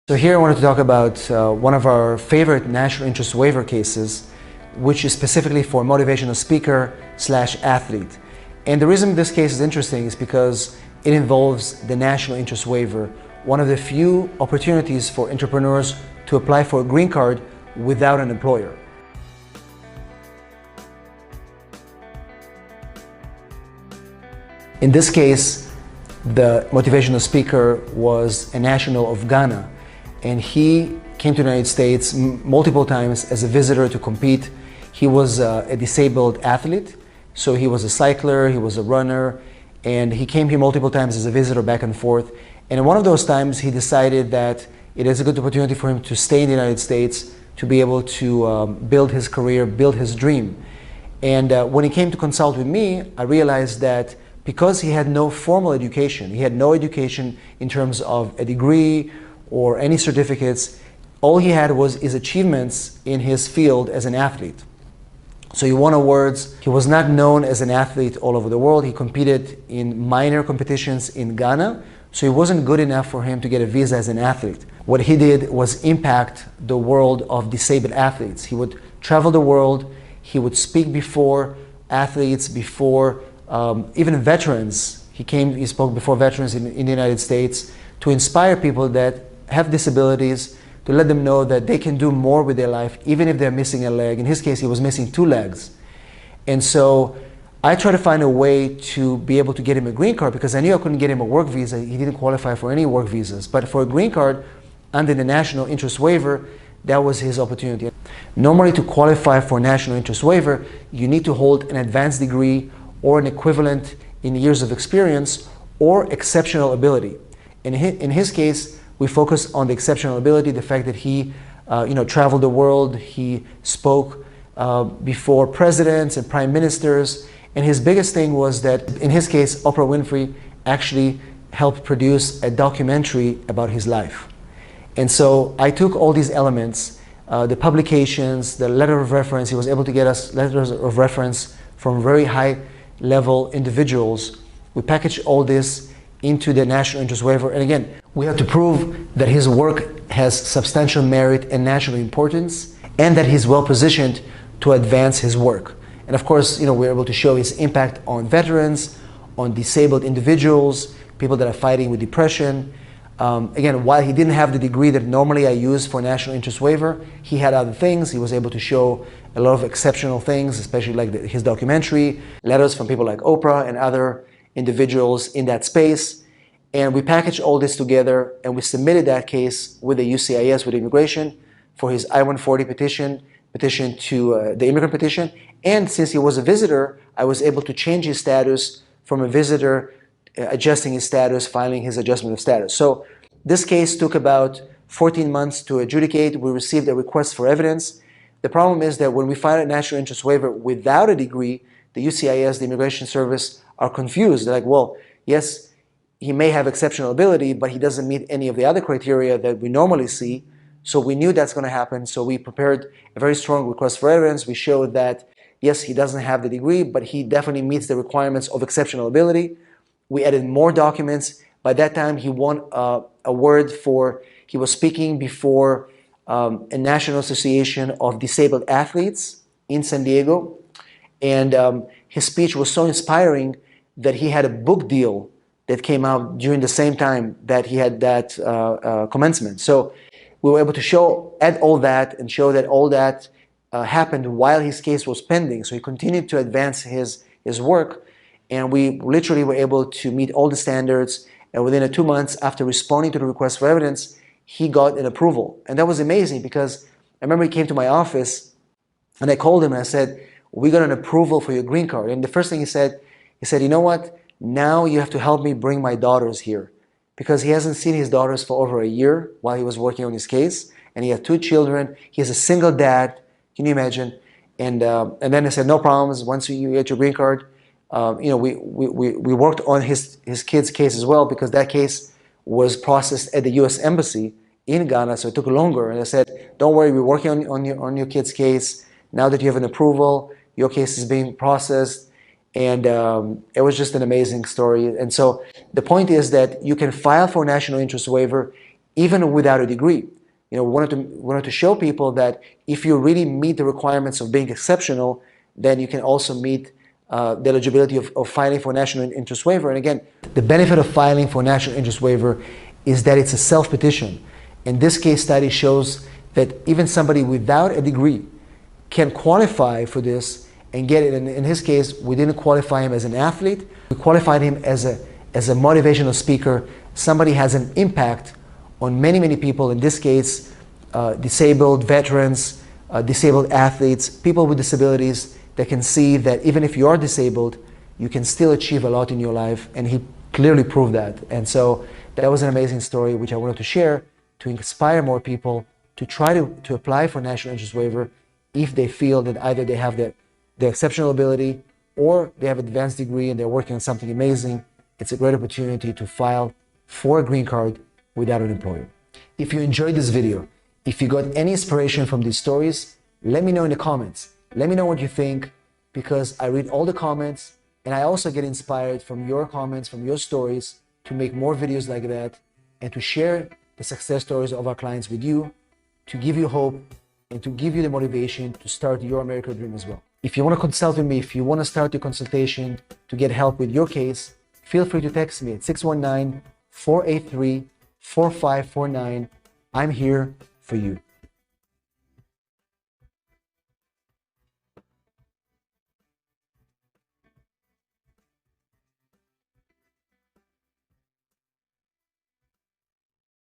So here I wanted to talk about one of our favorite national interest waiver cases, which is specifically for motivational speaker / athlete. And the reason this case is interesting is because it involves the national interest waiver, one of the few opportunities for entrepreneurs to apply for a green card without an employer. In this case, the motivational speaker was a national of Ghana, and he came to the United States multiple times as a visitor to compete. He was a disabled athlete, so he was a cycler, he was a runner, and he came here multiple times as a visitor back and forth. And in one of those times, he decided that it is a good opportunity for him to stay in the United States to be able to build his career, build his dream. And when he came to consult with me, I realized that because he had no formal education, he had no education in terms of a degree or any certificates, all he had was his achievements in his field as an athlete. So he won awards. He was not known as an athlete all over the world. He competed in minor competitions in Ghana, so it wasn't good enough for him to get a visa as an athlete. What he did was impact the world of disabled athletes. He would travel the world, he would speak before athletes, before even veterans. He spoke before veterans in the United States to inspire people that have disabilities, to let them know that they can do more with their life even if they're missing a leg. In his case, he was missing 2 legs. And so I tried to find a way to be able to get him a green card because I knew I couldn't get him a work visa. He didn't qualify for any work visas. But for a green card under the national interest waiver, that was his opportunity. Normally, to qualify for national interest waiver, you need to hold an advanced degree or an equivalent in years of experience or exceptional ability. In his case, we focus on the exceptional ability, the fact that he traveled the world, he spoke before presidents and prime ministers, and his biggest thing was that, in his case, Oprah Winfrey actually helped produce a documentary about his life. And so I took all these elements, the publications, the letter of reference. He was able to get us letters of reference from very high-level individuals. We packaged all this into the national interest waiver. And again, we have to prove that his work has substantial merit and national importance, and that he's well positioned to advance his work. And of course, we're able to show his impact on veterans, on disabled individuals, people that are fighting with depression. Again, while he didn't have the degree that normally I use for national interest waiver, he had other things. He was able to show a lot of exceptional things, especially like his documentary, letters from people like Oprah and other individuals in that space. And we packaged all this together and we submitted that case with the USCIS, with immigration, for his I-140 petition to the immigrant petition. And since he was a visitor, I was able to change his status from a visitor, adjusting his status, filing his adjustment of status. So this case took about 14 months to adjudicate. We received a request for evidence. The problem is that when we file a national interest waiver without a degree, the USCIS, the Immigration Service, are confused. They're like, well, yes, he may have exceptional ability, but he doesn't meet any of the other criteria that we normally see. So we knew that's going to happen. So we prepared a very strong request for evidence. We showed that, yes, he doesn't have the degree, but he definitely meets the requirements of exceptional ability. We added more documents. By that time, he won an award he was speaking before a National Association of Disabled Athletes in San Diego. And his speech was so inspiring that he had a book deal that came out during the same time that he had that commencement. So we were able to add all that and show that all that happened while his case was pending. So he continued to advance his work, and we literally were able to meet all the standards. And within 2 months after responding to the request for evidence, he got an approval. And that was amazing because I remember he came to my office and I called him and I said, we got an approval for your green card. And the first thing he said, you know what? Now you have to help me bring my daughters here, because he hasn't seen his daughters for over a year while he was working on his case. And he had 2 children. He has a single dad. Can you imagine? And then I said, no problems. Once you get your green card, we worked on his kid's case as well, because that case was processed at the U.S. Embassy in Ghana, so it took longer. And I said, don't worry, we're working on your kid's case. Now that you have an approval, your case is being processed. And it was just an amazing story. And so the point is that you can file for a national interest waiver even without a degree. We wanted to show people that if you really meet the requirements of being exceptional, then you can also meet the eligibility of filing for national interest waiver. And again, the benefit of filing for national interest waiver is that it's a self-petition. And this case study shows that even somebody without a degree can qualify for this and get it. And in his case, we didn't qualify him as an athlete. We qualified him as a motivational speaker. Somebody has an impact on many, many people. In this case, disabled veterans, disabled athletes, people with disabilities that can see that even if you are disabled, you can still achieve a lot in your life. And he clearly proved that. And so that was an amazing story, which I wanted to share to inspire more people to try to apply for national interest waiver if they feel that either they have the exceptional ability or they have an advanced degree and they're working on something amazing. It's a great opportunity to file for a green card without an employer. If you enjoyed this video, if you got any inspiration from these stories, let me know in the comments. Let me know what you think, because I read all the comments and I also get inspired from your comments, from your stories, to make more videos like that and to share the success stories of our clients with you, to give you hope and to give you the motivation to start your American dream as well. If you want to consult with me, if you want to start your consultation to get help with your case, feel free to text me at 619-483-4549. I'm here for you.